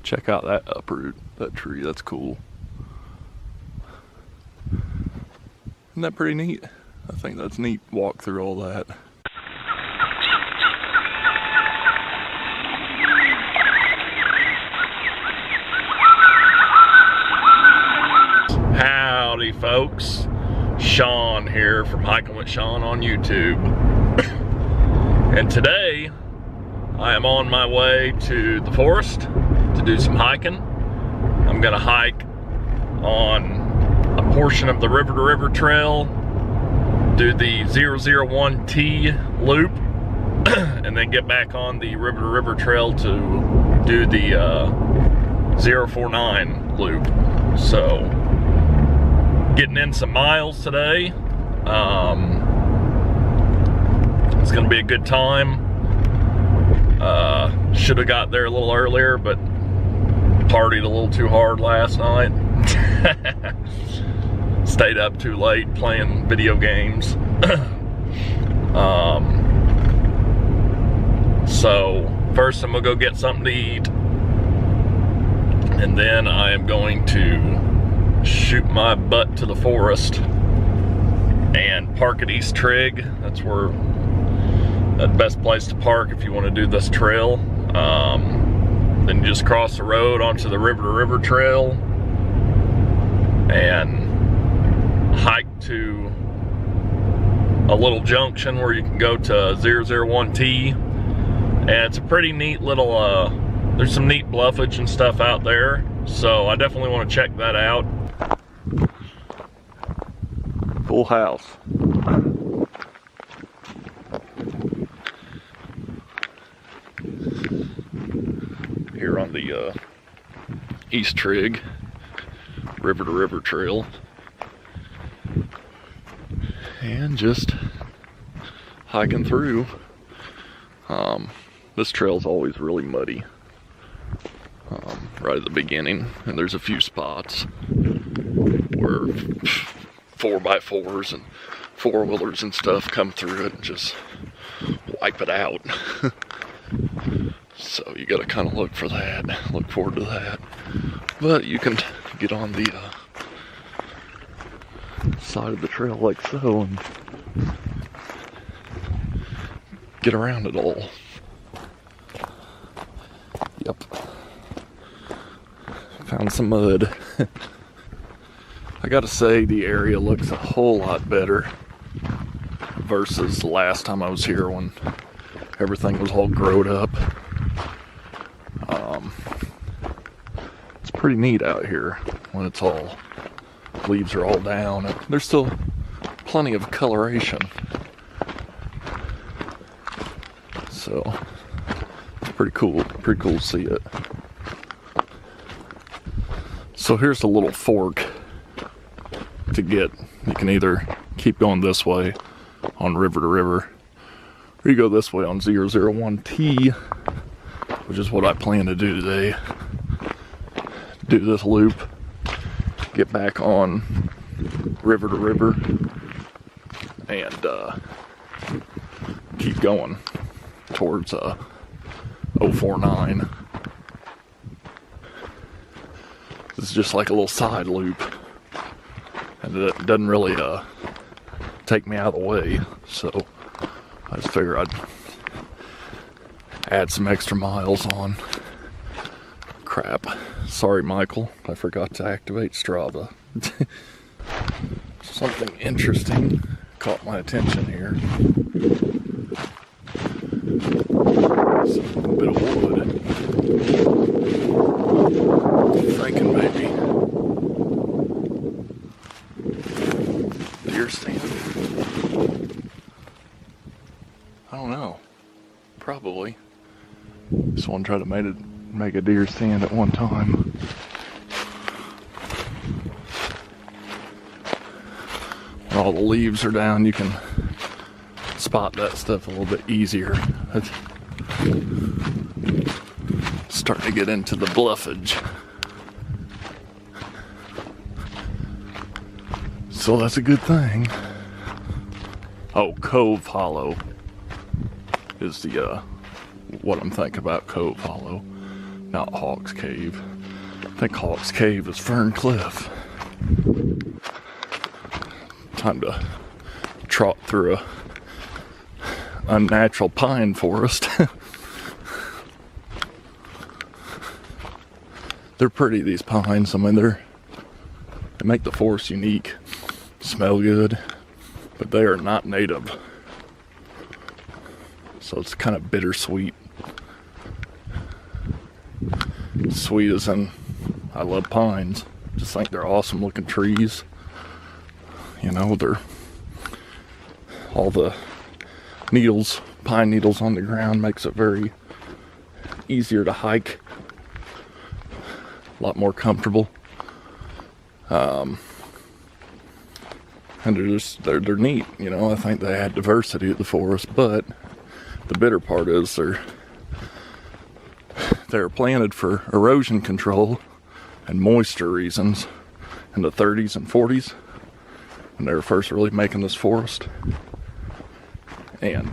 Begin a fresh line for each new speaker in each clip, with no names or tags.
Check out that uproot, that tree, that's cool. Isn't that pretty neat? I think that's neat, walk through all that. Howdy folks, Shawn here from Hiking with Shawn on YouTube. And today I am on my way to the forest to do some hiking. I'm gonna hike on a portion of the River to River Trail, do the 001T loop, and then get back on the River to River Trail to do the 049 loop. So, getting in some miles today. It's gonna be a good time. Should have got there a little earlier, but partied a little too hard last night. Stayed up too late playing video games. So first I'm gonna go get something to eat, and then I am going to shoot my butt to the forest and park at East Trigg. That's where the best place to park if you want to do this trail. Then you just cross the road onto the River to River Trail and hike to a little junction where you can go to 001T. And it's a pretty neat little, there's some neat bluffage and stuff out there. So I definitely want to check that out. Full house. Here on the East Trigg River to River Trail, and just hiking through. This trail's always really muddy right at the beginning, and there's a few spots where 4x4s and four-wheelers and stuff come through it and just wipe it out. So you gotta kind of look for that, look forward to that. But you can get on the side of the trail like so and get around it all. Yep. Found some mud. I gotta say the area looks a whole lot better versus the last time I was here when everything was all growed up. It's pretty neat out here when it's all, leaves are all down, and there's still plenty of coloration. So it's pretty cool to see it. So here's the little fork to get. You can either keep going this way on River to River, or you go this way on 001T, which is what I plan to do today. Do this loop, get back on River to River, and keep going towards 049. This is just like a little side loop, and it doesn't really take me out of the way, so I just figure I'd add some extra miles on. Crap. Sorry, Michael. I forgot to activate Strava. Something interesting caught my attention here. A bit of wood. Thinking maybe deer stand. I don't know. Probably. Someone tried to make a deer stand at one time. When all the leaves are down, you can spot that stuff a little bit easier. It's starting to get into the bluffage. So that's a good thing. Oh, Cove Hollow is the what I'm thinking about. Cove Hollow. Not Hawks Cave. I think Hawks Cave is Fern Cliff. Time to trot through a unnatural pine forest. They're pretty, these pines. I mean, they make the forest unique, smell good, but they are not native. So it's kind of bittersweet. Sweet as in, I love pines. Just think they're awesome looking trees. You know, they're all the needles, pine needles on the ground makes it very easier to hike. A lot more comfortable. And they're neat, you know. I think they add diversity to the forest, but the bitter part is they're planted for erosion control and moisture reasons in the 30s and 40s when they were first really making this forest. And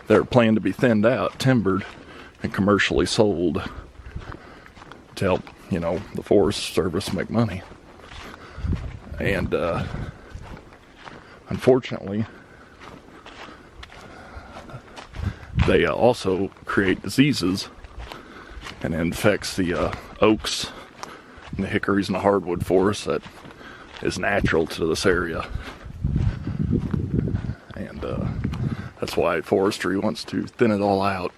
they're planned to be thinned out, timbered, and commercially sold to help, you know, the Forest Service make money. And unfortunately, they also create diseases, and it infects the oaks and the hickories and the hardwood forest that is natural to this area. And that's why forestry wants to thin it all out.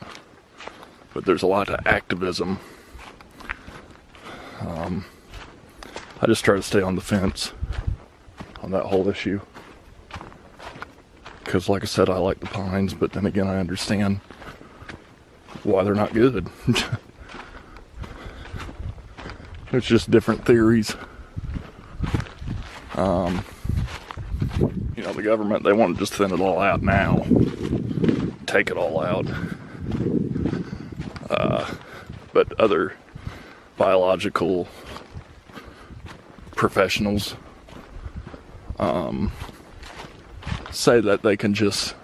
But there's a lot of activism. I just try to stay on the fence on that whole issue. Because like I said, I like the pines, but then again, I understand why they're not good. It's just different theories. You know, the government, they want to just thin it all out now. Take it all out. But other biological professionals say that they can just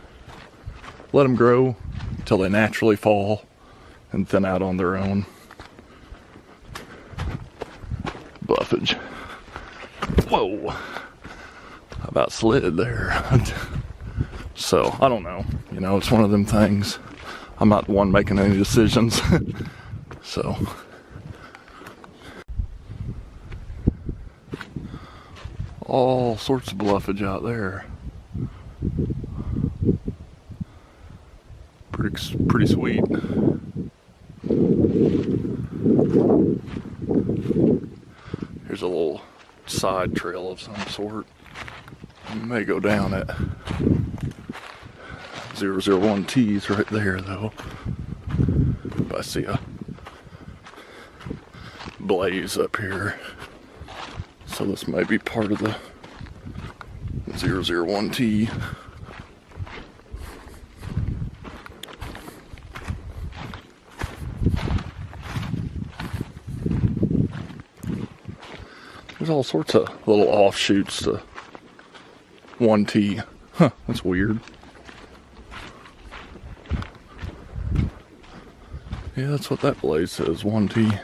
let them grow until they naturally fall and thin out on their own. Bluffage. Whoa! I about slid there. So, I don't know. You know, it's one of them things. I'm not the one making any decisions. So. All sorts of bluffage out there. Pretty sweet. Here's a little side trail of some sort. You may go down it. 001T's right there though. I see a blaze up here. So this might be part of the 001T. There's all sorts of little offshoots to 1T. Huh, that's weird. Yeah, that's what that blaze says, 1T.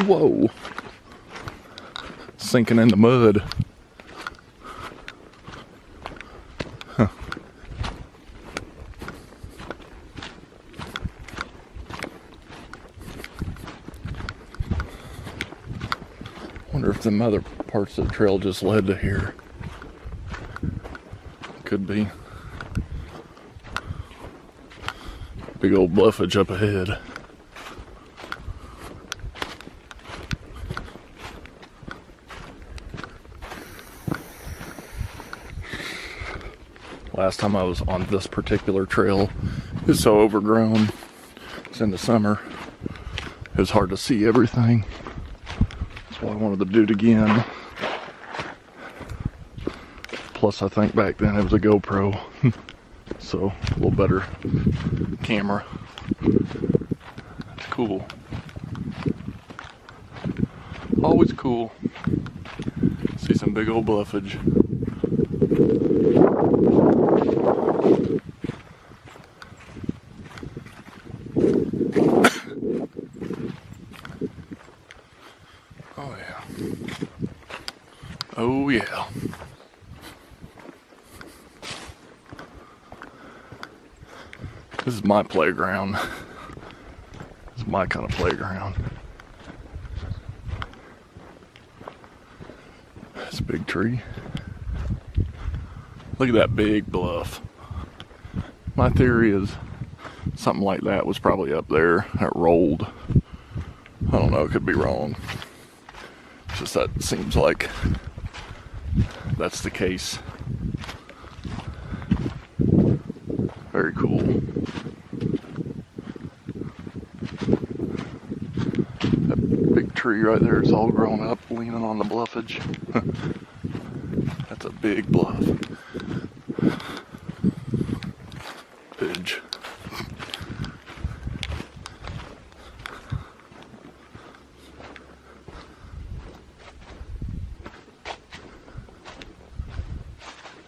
Whoa. Sinking in the mud. Huh. Wonder if them other parts of the trail just led to here. Could be. Big old bluffage up ahead. Last time I was on this particular trail, it's so overgrown. It's in the summer. It was hard to see everything. That's why I wanted to do it again. Plus, I think back then it was a GoPro. So, a little better camera. That's cool. Always cool. See some big old bluffage. Oh yeah. Oh yeah. This is my playground. This is my kind of playground. It's a big tree. Look at that big bluff. My theory is something like that was probably up there. It rolled. I don't know, it could be wrong. It's just that seems like that's the case. Very cool. That big tree right there is all grown up, leaning on the bluffage. That's a big bluff. Bridge.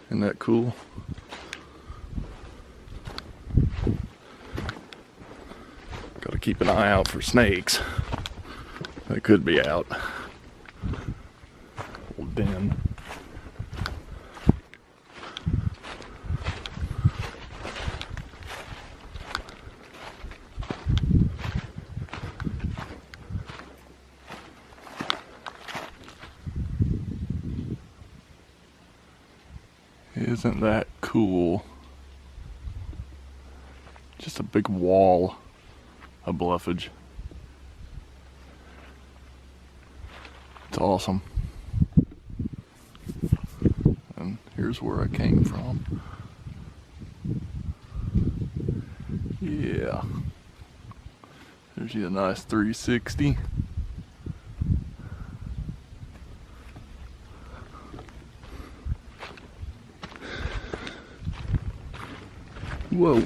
Isn't that cool? Gotta keep an eye out for snakes. They could be out. Old den. Isn't that cool? Just a big wall of bluffage. It's awesome. And here's where I came from. Yeah. There's you a nice 360. Whoa.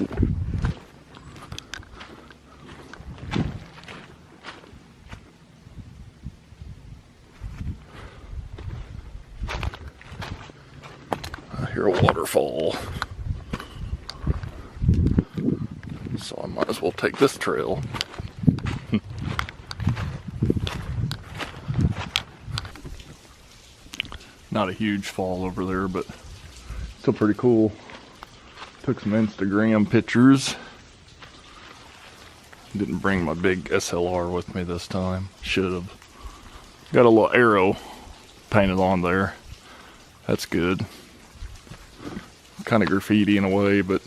I hear a waterfall. So I might as well take this trail. Not a huge fall over there, but still pretty cool. Took some Instagram pictures. Didn't bring my big SLR with me this time. Should have. Got a little arrow painted on there. That's good. Kind of graffiti in a way, but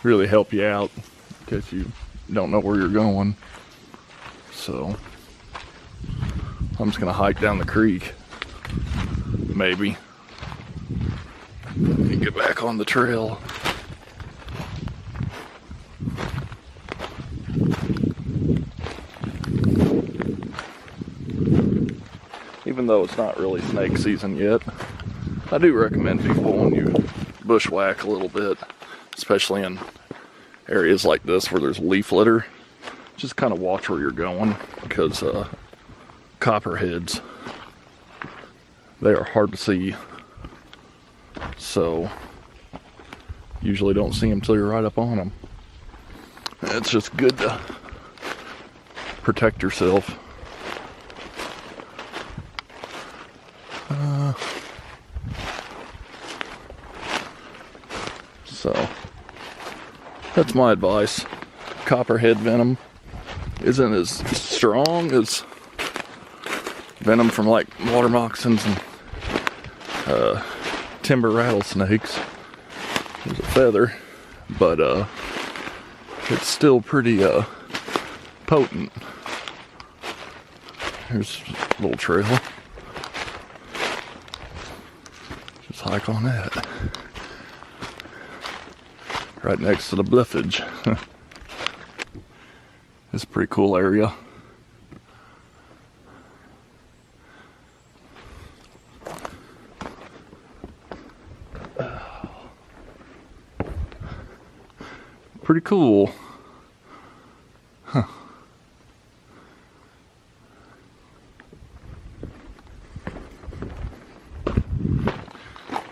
really help you out in case you don't know where you're going. So I'm just gonna hike down the creek. Maybe. And get back on the trail. Even though it's not really snake season yet, I do recommend people when you bushwhack a little bit, especially in areas like this where there's leaf litter, just kind of watch where you're going, because copperheads, they are hard to see, so usually don't see them till you're right up on them. It's just good to protect yourself. So that's my advice. Copperhead venom isn't as strong as venom from like water moccasins and timber rattlesnakes. There's a feather, but it's still pretty potent. Here's a little trail. Just hike on that. Right next to the bluffage. It's a pretty cool area. Pretty cool. Huh. I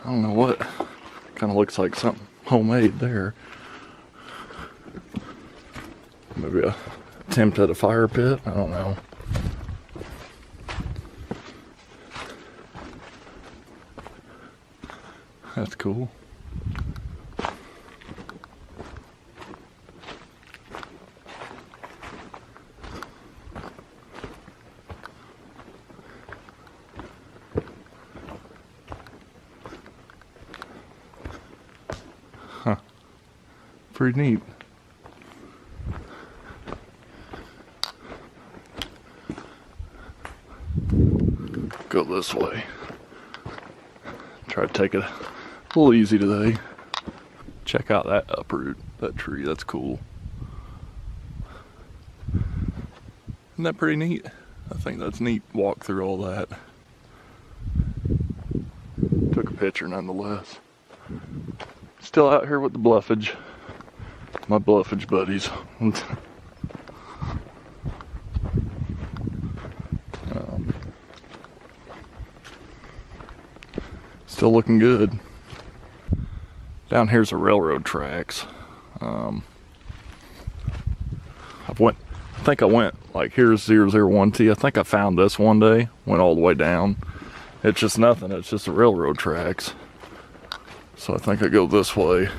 don't know what kind of looks like something homemade there. Maybe a attempt at a fire pit, I don't know. That's cool. Huh. Pretty neat. Go this way. Try to take it a little easy today. Check out that uproot, that tree, that's cool. Isn't that pretty neat? I think that's neat, walk through all that. Took a picture nonetheless. Still out here with the bluffage. My bluffage buddies. Still looking good. Down here's the railroad tracks. I think I went like here's 001T. I think I found this one day, went all the way down. It's just nothing, it's just the railroad tracks. So I think I go this way.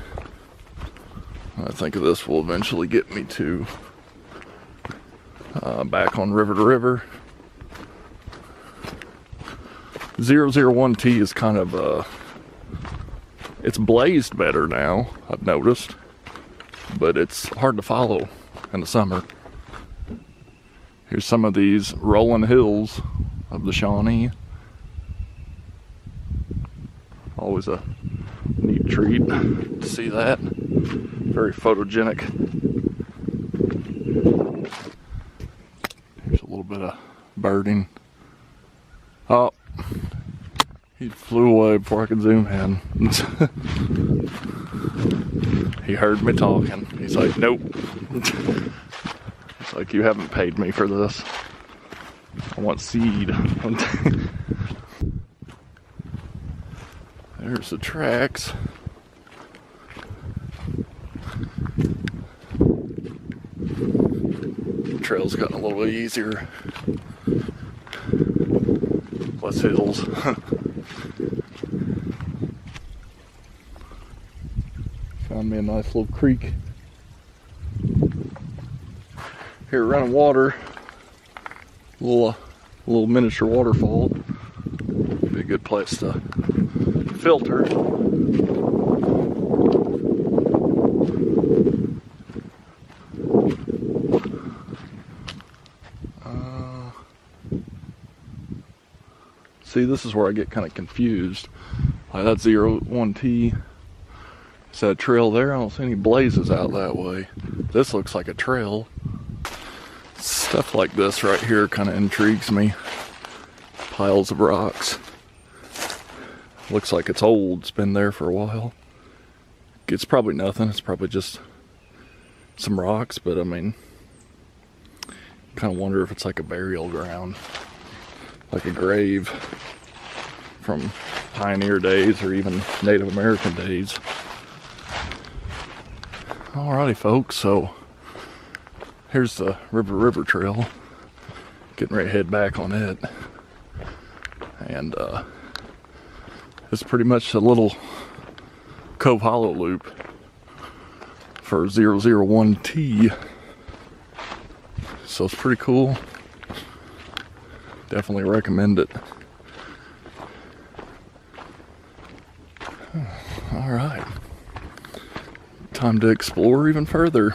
I think this will eventually get me to back on river to river. 001T is kind of it's blazed better now, I've noticed, but it's hard to follow in the summer. Here's some of these rolling hills of the Shawnee. Always a neat treat to see that. Very photogenic. Here's a little bit of birding. Oh, he flew away before I could zoom in. He heard me talking. He's like, nope. It's like, you haven't paid me for this. I want seed. There's the tracks. The trail's gotten a little bit easier. Less hills. Found me a nice little creek. Here running water. A little miniature waterfall. Be a good place to filter. See, this is where I get kind of confused. Like that's 01T. Is that a trail there? I don't see any blazes out that way. This looks like a trail. Stuff like this right here kind of intrigues me. Piles of rocks. Looks like it's old. It's been there for a while. It's probably nothing. It's probably just some rocks, but I mean, kind of wonder if it's like a burial ground. Like a grave from pioneer days or even Native American days. Alrighty folks, so here's the River Trail. Getting ready to head back on it. And it's pretty much a little Cove Hollow loop for 001T. So it's pretty cool. Definitely recommend it. All right. Time to explore even further.